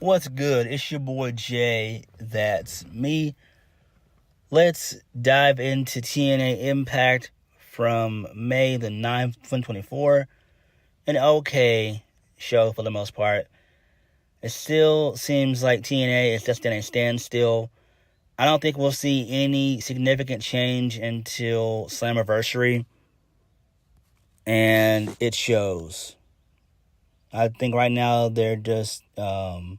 What's good? It's your boy Jay. That's me. Let's dive into TNA Impact from May the 9th, 2024. An okay show for the most part. It still seems like TNA is just in a standstill. I don't think we'll see any significant change until Slammiversary. And it shows. I think right now they're just on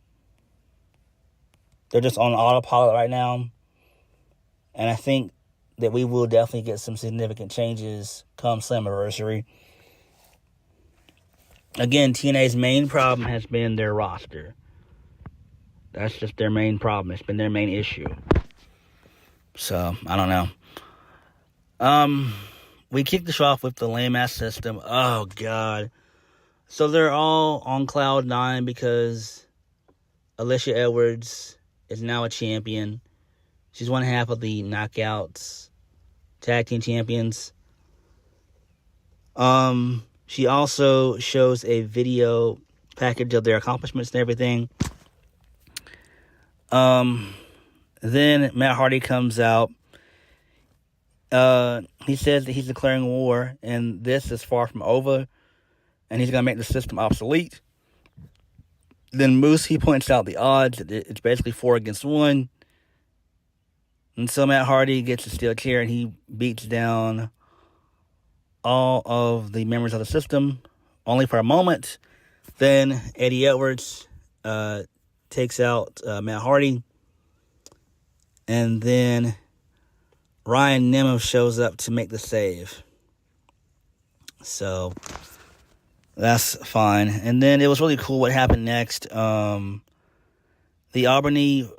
autopilot right now. And I think that we will definitely get some significant changes come Slammiversary. Again, TNA's main problem has been their roster. That's just their main problem. It's been their main issue. So, I don't know. We kicked the show off with the lame-ass system. Oh, God. So they're all on cloud 9 because Alicia Edwards is now a champion. She's one half of the Knockouts Tag Team Champions. She also shows a video package of their accomplishments and everything. Then Matt Hardy comes out. He says that he's declaring war, and this is far from over, and he's going to make the system obsolete. Then Moose, he points out the odds. It's basically 4 against 1. And so Matt Hardy gets a steel chair, and he beats down all of the members of the system, only for a moment. Then Eddie Edwards takes out Matt Hardy. And then Ryan Nemeth shows up to make the save. So that's fine. And then it was really cool what happened next. The Albany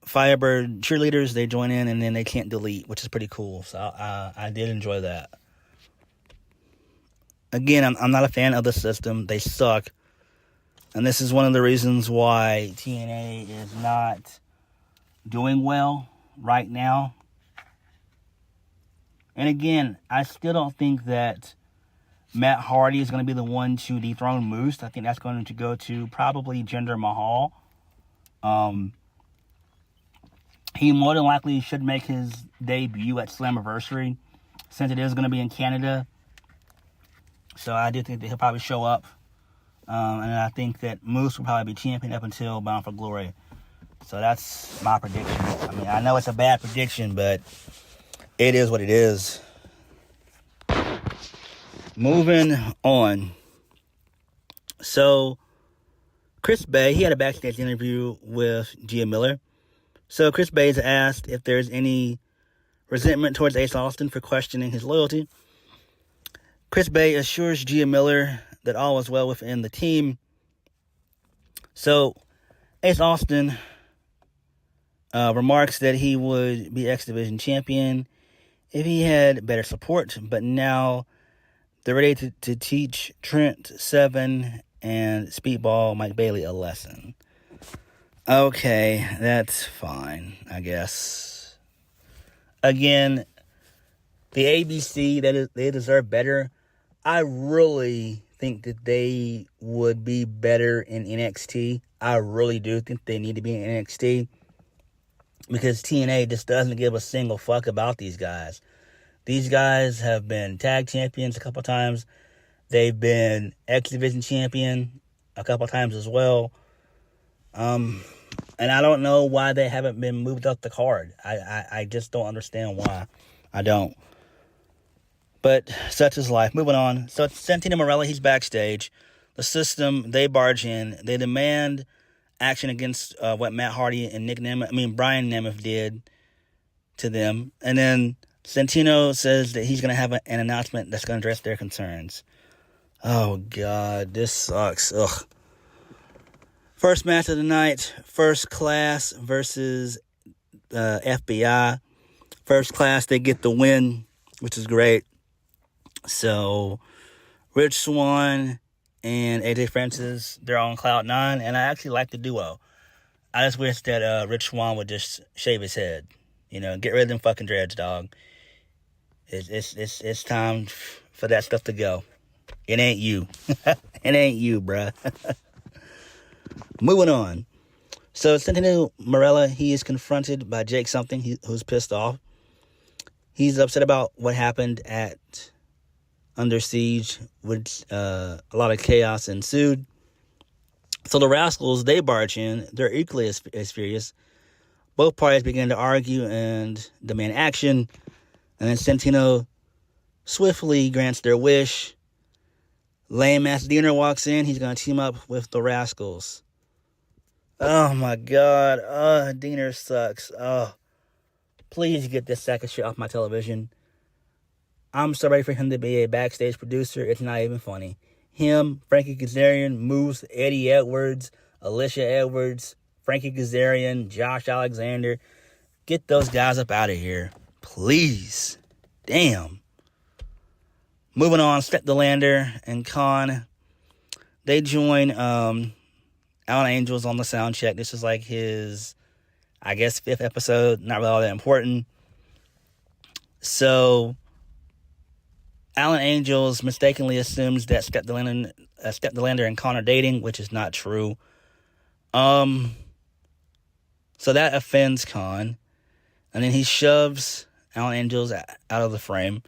Firebird cheerleaders, they join in and then they can't delete, which is pretty cool. So I did enjoy that. Again, I'm not a fan of the system. They suck. And this is one of the reasons why TNA is not doing well right now. And again, I still don't think that Matt Hardy is going to be the one to dethrone Moose. I think that's going to go to probably Jinder Mahal. He more than likely should make his debut at Slammiversary, since it is going to be in Canada. So I do think that he'll probably show up. And I think that Moose will probably be champion up until Bound for Glory. So that's my prediction. I mean, I know it's a bad prediction, but it is what it is. Moving on. So, Chris Bay, he had a backstage interview with Gia Miller. So, Chris Bay is asked if there's any resentment towards Ace Austin for questioning his loyalty. Chris Bay assures Gia Miller that all is well within the team. So, Ace Austin remarks that he would be X Division champion if he had better support, but now they're ready to teach Trent, Seven, and Speedball Mike Bailey a lesson. Okay, that's fine, I guess. Again, the ABC, they deserve better. I really think that they would be better in NXT. I really do think they need to be in NXT. Because TNA just doesn't give a single fuck about these guys. These guys have been tag champions a couple times. They've been X Division champion a couple times as well. And I don't know why they haven't been moved up the card. I just don't understand why. I don't. But such is life. Moving on. So it's Santana Marella. He's backstage. The system, they barge in. They demand action against what Matt Hardy and Brian Nemeth did to them. And then Santino says that he's going to have an announcement that's going to address their concerns. Oh, God, this sucks. Ugh. First match of the night, First Class versus FBI. First Class, they get the win, which is great. So, Rich Swann and AJ Francis, they're on cloud 9, and I actually like the duo. I just wish that Rich Swann would just shave his head. You know, get rid of them fucking dreads, dog. It's time for that stuff to go. It ain't you. It ain't you, bruh. Moving on. So Santana Marella, he is confronted by Jake something, who's pissed off. He's upset about what happened at Under Siege, which a lot of chaos ensued. So the Rascalz, they barge in. They're equally as furious. Both parties begin to argue and demand action. And then Santino swiftly grants their wish. Lame-ass Diener walks in. He's going to team up with the Rascalz. Oh, my God. Diener sucks. Please get this sack of shit off my television. I'm so ready for him to be a backstage producer. It's not even funny. Him, Frankie Kazarian, Moose, Eddie Edwards, Alicia Edwards, Frankie Kazarian, Josh Alexander. Get those guys up out of here. Please. Damn. Moving on, Step the Lander and Khan. They join Alan Angels on the sound check. This is like his, I guess, 5th episode. Not really all that important. So Alan Angels mistakenly assumes that Step the Lander and Khan are dating, which is not true. So that offends Khan. And then he shoves Alan Angels out of the frame.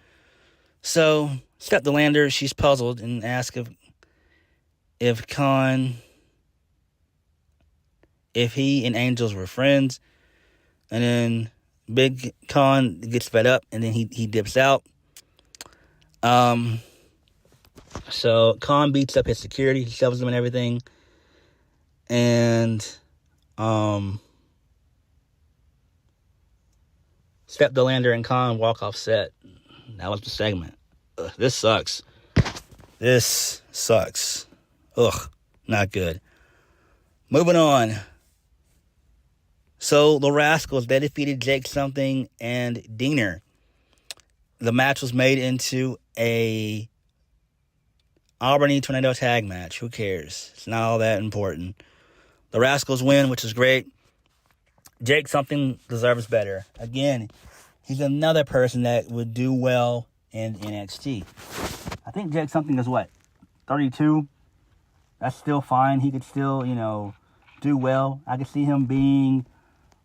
So Step the Lander, she's puzzled and asks if he and Angels were friends. And then Big Khan gets fed up and then he dips out. So Khan beats up his security, he shoves them and everything. And Step the Lander and Khan walk off set. That was the segment. Ugh, this sucks. Ugh, not good. Moving on. So the Rascalz, they defeated Jake something and Diener. The match was made into a Albany Tornado tag match. Who cares? It's not all that important. The Rascalz win, which is great. Jake something deserves better. Again, he's another person that would do well in NXT. I think Jake something is 32? That's still fine. He could still, do well. I could see him being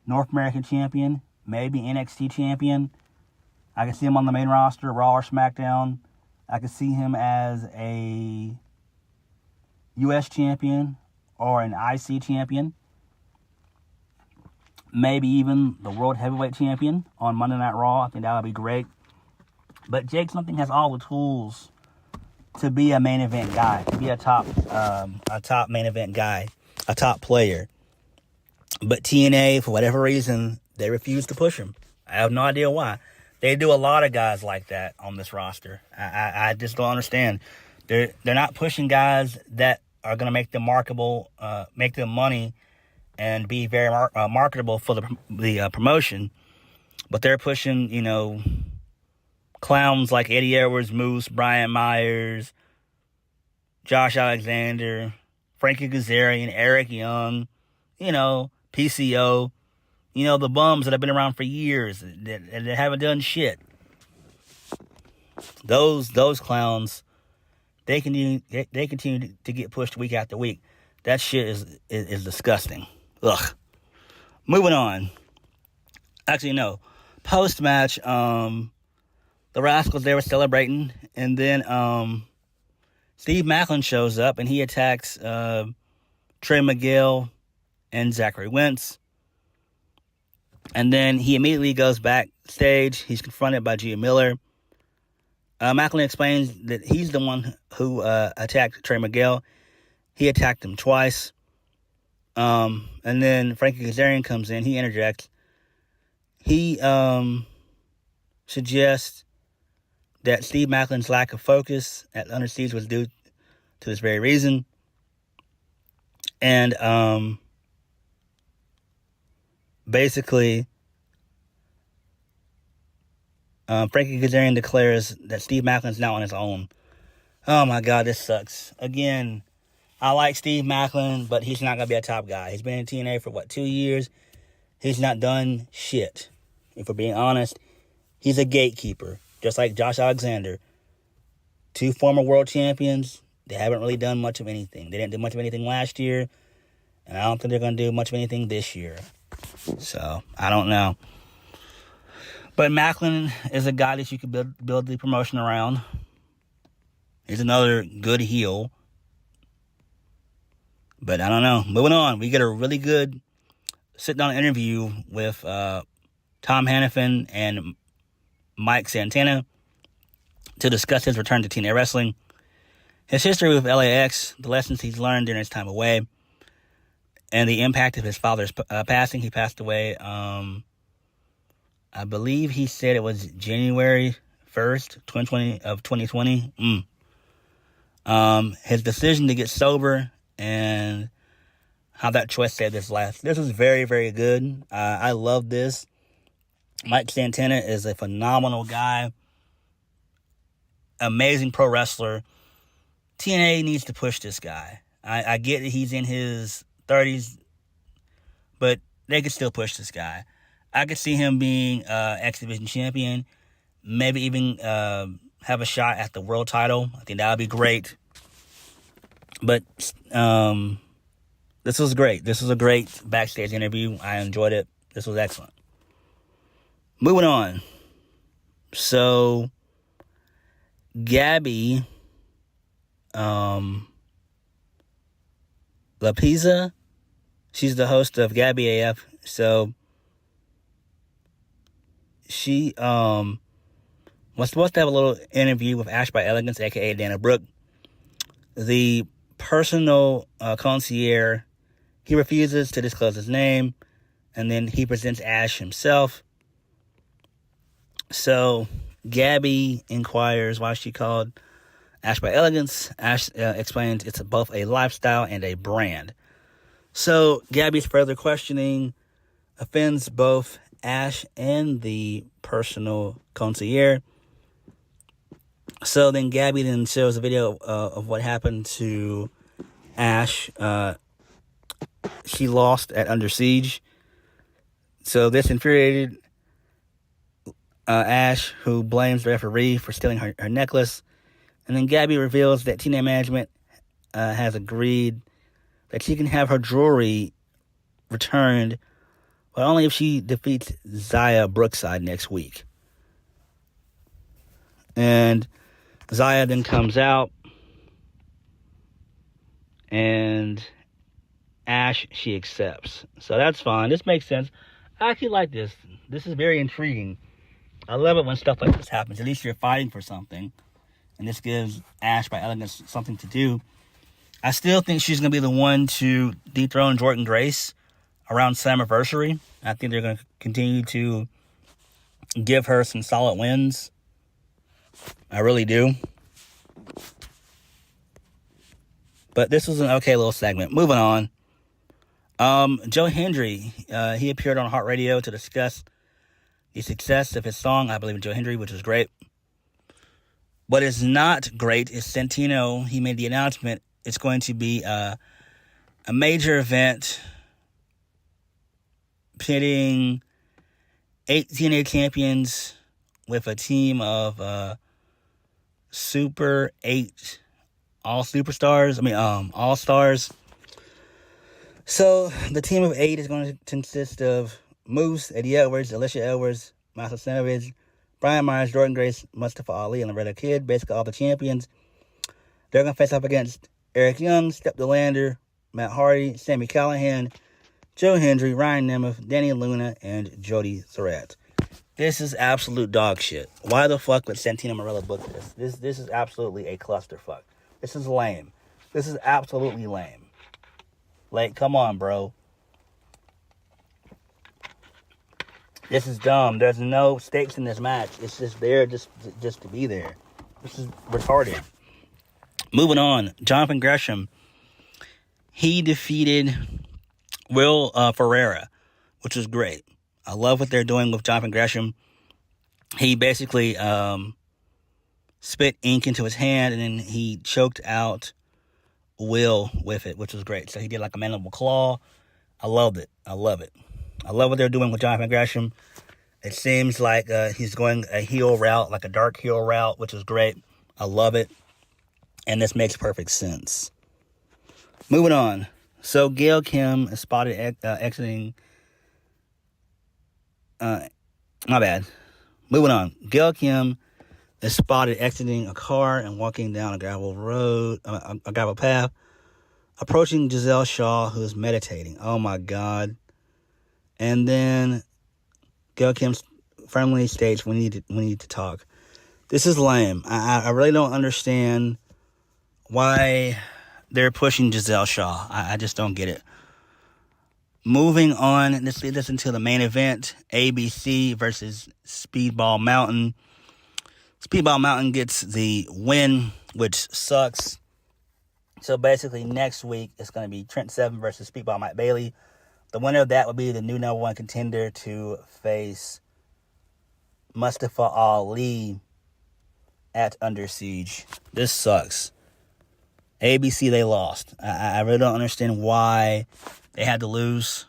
North American champion, maybe NXT champion. I could see him on the main roster, Raw or SmackDown. I could see him as a U.S. champion or an IC champion. Maybe even the World Heavyweight Champion on Monday Night Raw. I think that would be great. But Jake something has all the tools to be a main event guy, to be a top main event guy, a top player. But TNA, for whatever reason, they refuse to push him. I have no idea why. They do a lot of guys like that on this roster. I just don't understand. They're not pushing guys that are going to make them marketable, make them money, and be very marketable for the promotion. But they're pushing, clowns like Eddie Edwards, Moose, Brian Myers, Josh Alexander, Frankie Kazarian, Eric Young, PCO, the bums that have been around for years that haven't done shit. Those clowns, they continue to get pushed week after week. That shit is disgusting. Ugh. Moving on. Actually, no. Post-match, the Rascalz, they were celebrating. And then Steve Maclin shows up and he attacks Trey Miguel and Zachary Wentz. And then he immediately goes backstage. He's confronted by Gia Miller. Maclin explains that he's the one who attacked Trey Miguel. He attacked him twice. And then Frankie Kazarian comes in. He interjects. He suggests that Steve Maclin's lack of focus at Under Siege was due to this very reason. And basically, Frankie Kazarian declares that Steve Maclin's now on his own. Oh my God, this sucks. Again, I like Steve Maclin, but he's not going to be a top guy. He's been in TNA for, 2 years? He's not done shit. If we're being honest, he's a gatekeeper, just like Josh Alexander. 2 former world champions, they haven't really done much of anything. They didn't do much of anything last year, And I don't think they're going to do much of anything this year. So, I don't know. But Macklin is a guy that you could build the promotion around. He's another good heel. But I don't know. Moving on. We get a really good sit-down interview with Tom Hannifan and Mike Santana to discuss his return to TNA wrestling, his history with LAX, the lessons he's learned during his time away, and the impact of his father's passing. He passed away, I believe he said it was January 1st, 2020. His decision to get sober and how that choice saved his life. This was very, very good. I love this. Mike Santana is a phenomenal guy. Amazing pro wrestler. TNA needs to push this guy. I get that he's in his 30s, but they could still push this guy. I could see him being X Division champion, maybe even have a shot at the world title. I think that would be great. But this was great. This was a great backstage interview. I enjoyed it. This was excellent. Moving on. So, Gabby Laspisa, she's the host of Gabby AF. So, she was supposed to have a little interview with Ash By Elegance, a.k.a. Dana Brooke. The personal concierge, he refuses to disclose his name, and then he presents Ash himself. So, Gabby inquires why she called Ash By Elegance. Ash explains it's both a lifestyle and a brand. So, Gabby's further questioning offends both Ash and the personal concierge. So then Gabby then shows a video of what happened to Ash. She lost at Under Siege. So this infuriated Ash, who blames the referee for stealing her necklace. And then Gabby reveals that TNA management has agreed that she can have her jewelry returned, but only if she defeats Xia Brookside next week. And Xia then comes out, and Ash, she accepts. So that's fine. This makes sense. I actually like this. This is very intriguing. I love it when stuff like this happens. At least you're fighting for something. And this gives Ash By Elegance something to do. I still think she's going to be the one to dethrone Jordynne Grace around Slammiversary. I think they're going to continue to give her some solid wins. I really do. But this was an okay little segment. Moving on. Joe Hendry, he appeared on Heart Radio to discuss the success of his song, I Believe in Joe Hendry, which was great. What is not great is Santino. He made the announcement it's going to be a major event pitting 8 TNA champions with a team of Super 8 all-stars. So the team of 8 is going to consist of Moose, Eddie Edwards, Alicia Edwards, Master Savage, Brian Myers, Jordynne Grace, Mustafa Ali, and Loretta Kidd. Basically all the champions. They're going to face off against Eric Young, Step DeLander, Matt Hardy, Sami Callihan, Joe Hendry, Ryan Nemeth, Danny Luna, and Jody Surratt. This is absolute dog shit. Why the fuck would Santino Marella book this? This is absolutely a clusterfuck. This is lame. This is absolutely lame. Like, come on, bro. This is dumb. There's no stakes in this match. It's just there just to be there. This is retarded. Moving on. Jonathan Gresham. He defeated Will Ferreira, which was great. I love what they're doing with Jonathan Gresham. He basically spit ink into his hand, and then he choked out Will with it, which was great. So he did like a mandible claw. I loved it. I love it. I love what they're doing with Jonathan Gresham. It seems like he's going a heel route, like a dark heel route, which is great. I love it. And this makes perfect sense. Moving on. So Gail Kim is spotted exiting. My bad. Moving on. Gail Kim is spotted exiting a car and walking down a gravel path, approaching Giselle Shaw, who is meditating. Oh my God. And then Gail Kim firmly states, we need to talk. This is lame. I really don't understand why they're pushing Giselle Shaw. I just don't get it. Moving on, let's listen to the main event, ABC versus Speedball Mountain. Speedball Mountain gets the win, which sucks. So basically next week, it's going to be Trent 7 versus Speedball Mike Bailey. The winner of that would be the new number 1 contender to face Mustafa Ali at Under Siege. This sucks. ABC, they lost. I really don't understand why they had to lose.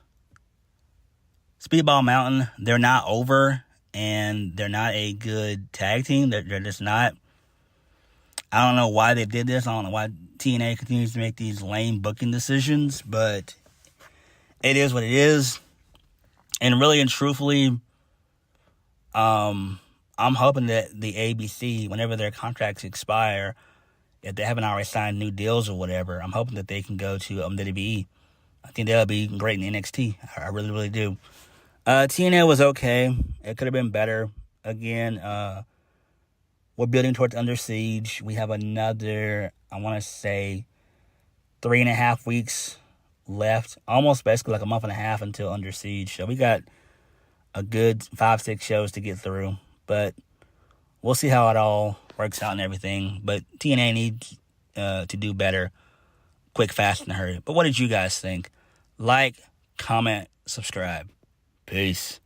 Speedball Mountain, they're not over, and they're not a good tag team. They're just not. I don't know why they did this. I don't know why TNA continues to make these lame booking decisions, but it is what it is. And really and truthfully, I'm hoping that the ABC, whenever their contracts expire, if they haven't already signed new deals or whatever, I'm hoping that they can go to WWE. I think they'll be great in NXT. I really, really do. TNA was okay. It could have been better. Again, we're building towards Under Siege. We have another, I want to say, 3.5 weeks left. Almost basically like a month and a half until Under Siege. So we got a good 5-6 shows to get through. But we'll see how it all works out and everything. But TNA needs to do better. Quick, fast, and hurry. But what did you guys think? Like, comment, subscribe. Peace.